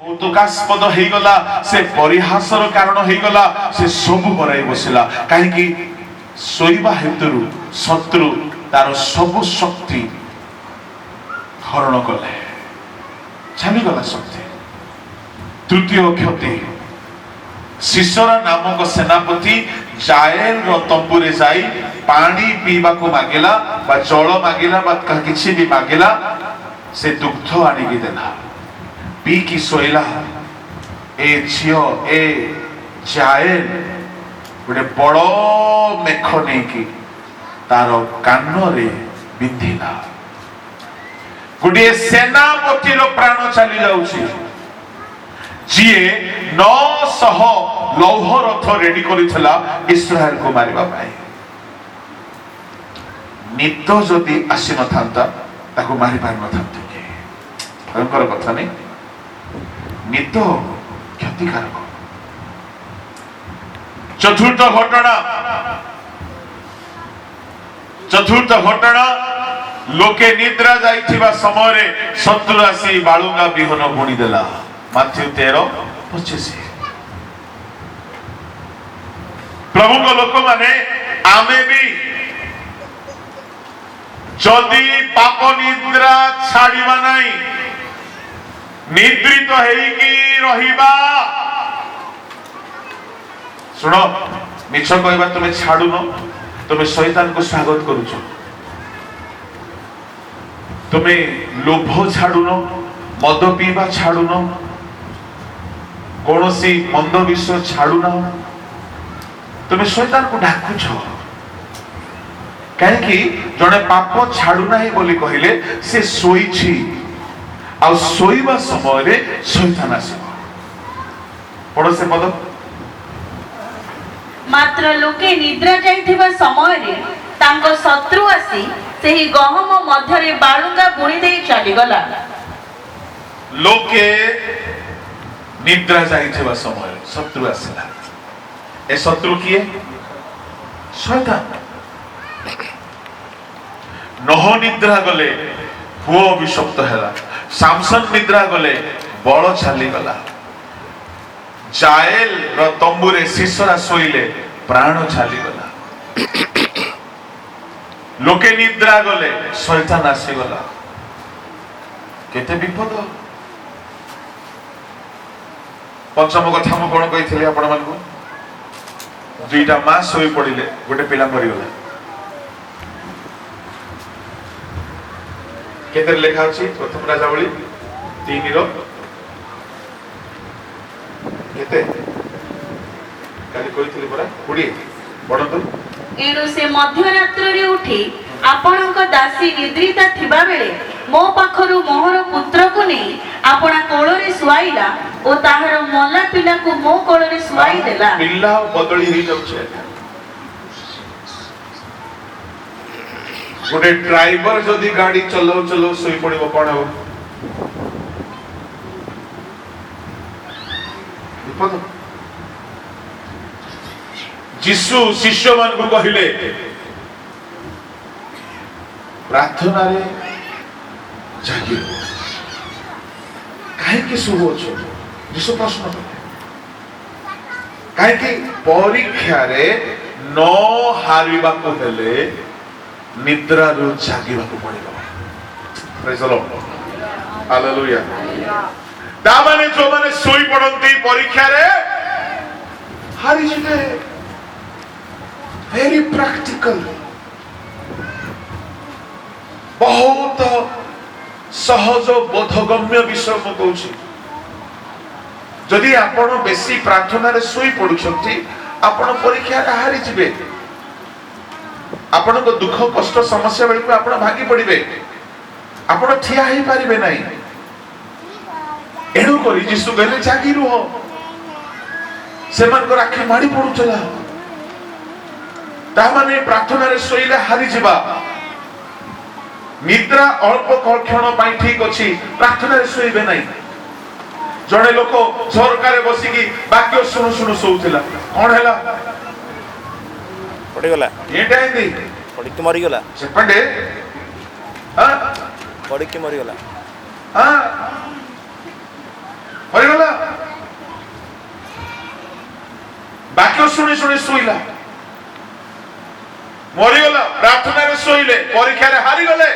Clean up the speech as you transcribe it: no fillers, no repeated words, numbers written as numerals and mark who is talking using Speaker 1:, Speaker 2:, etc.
Speaker 1: कौतुकास्पद होगला से परिहासर कारण होगला से सबू बराई बसिला कहीं शोवा हेतु शत्रु तार सबु शक्ति हरण कले छालीगला शक्ति। तृतीय क्षति सिसरा नामक सेनापति जाएल तंबुरे जाई पानी पीवा को मागिला बा जल मागिला बा किसी भी मागिला से दुग्ध आनिकी देला पी की सोइला ए झियो ए जाएल गोटे बड़ मेख नहीं कि तार कान रे बिंधिला गोटे सेनापतिर प्राण चली जाउछि जिए 900 लौह रथ रेडी करिथला इस्राएल को मारिबा पाई नित जदि आसी न थांता ताको मारि पार न थांते के भयंकर कथा नहीं नित क्षतिकारक। चतुर्थ घटना लोके निद्रा जाइथिबा समय रे शत्रु आसी बालुंगा बिहन बुणी देला माथ्यू 13:25। प्रभु को लोक माने आमे भी जदि पाप निद्रा छाड़िबा नहीं निद्रित हेइकी रहिबा सुनो मिछ कहबा तुमे छाड़ुनो तुमे शैतान को स्वागत करूछ तुमे लोभ छाड़ुनो मद पीवा छाड़ुनो कौन सी मंद विषय छाड़ुना तुम शैतान को डाकुछ कहीं जड़े पाप छाड़ुना ही बोली कहले से शोइछि आ शोइबा समय रे शैतान आसीबो पढ़ो से पद
Speaker 2: मात्र लोके निद्रा जाइथिबा समय रे तांको शत्रु आसी सेही गहम मध्य रे बालुंगा बुणी देई चली गला।
Speaker 1: लोके निद्रा जाइथिबा समय शत्रु आसिला ए शत्रु किए शैतान। नह निद्रा गले पुओ विषक्त हैला सामसन निद्रा गले बल छाली गला जाएल र तंबुरे सिसरा सोइले प्राण छाली गला लोके निद्रा गले शैतान आसी गला केते विपद। पंचम कथा मु कोन कहिथिले आपण मानकु दुईटा मास सोई पड़िले गोटे पिला मरि गला केते लेखा अछि प्रथम राजावली 3 रो केते काली कहिथिले परा 20 पढंतु
Speaker 2: एणु से मध्यरात्र रे उठी आपणक दासी निद्रिता थिबा बेले मो पाखरु मोहर पुत्र को नहीं आपना कोଳରେ सुआइला ओ ताहार मल्ला पिला को मो कोଳରେ सुआई देला।
Speaker 1: पिल्ला बदली ही जाउछे गोटे ड्राइवर जदि गाड़ी चलाउ चलाउ सोई पड़िबो कोन हो विपद। जिसु शिष्य मान को कहिले प्रार्थना रे जागी काहे के सुबो छ जिसु प्रश्न कले काहे कि परीक्षा रे न हारिबा को हेले निद्रा रो जागिबा को पड़िबो। Praise the Lord hallelujah. ता माने जो माने सोई पड़ंती परीक्षा रे हारि जिते वेरी प्रैक्टिकल बहुत सहज बोधगम्य विषय मु कहूँ जदि आपण बेसी प्रार्थना रे सोई पड़ुछंती आपण परीक्षा रे हारि जिबे आपण को दुख कष्ट समस्या बेल को आपण भागी पड़िबे आपण ठिया ही पारिबे नाही एणु करी जिसु कहले जागी रुह से मन को राखी माड़ी पड़ुचला ता माने प्रार्थना रे सोइले हारि जिबा निद्रा अल्प क्षण पाई ठीक अछि प्रार्थना रे सोइबे नाही। जड़े लोक झरकारे बसिकी वाक्य सुनु सुनु सोउथिला कोन हैला
Speaker 3: पड़ी गला
Speaker 1: एटा हिंदी
Speaker 3: पड़ी के मरी गला
Speaker 1: सेपंडे हां
Speaker 3: पड़ी के मरी गला
Speaker 1: हां मरी गला ବାକ୍ୟ ଶୁଣି ଶୁଣି ଶୋଇଲା, ମରିଗଲା। ପ୍ରାର୍ଥନାରେ ଶୋଇଲେ, ପରୀକ୍ଷାରେ ହାରିଗଲେ।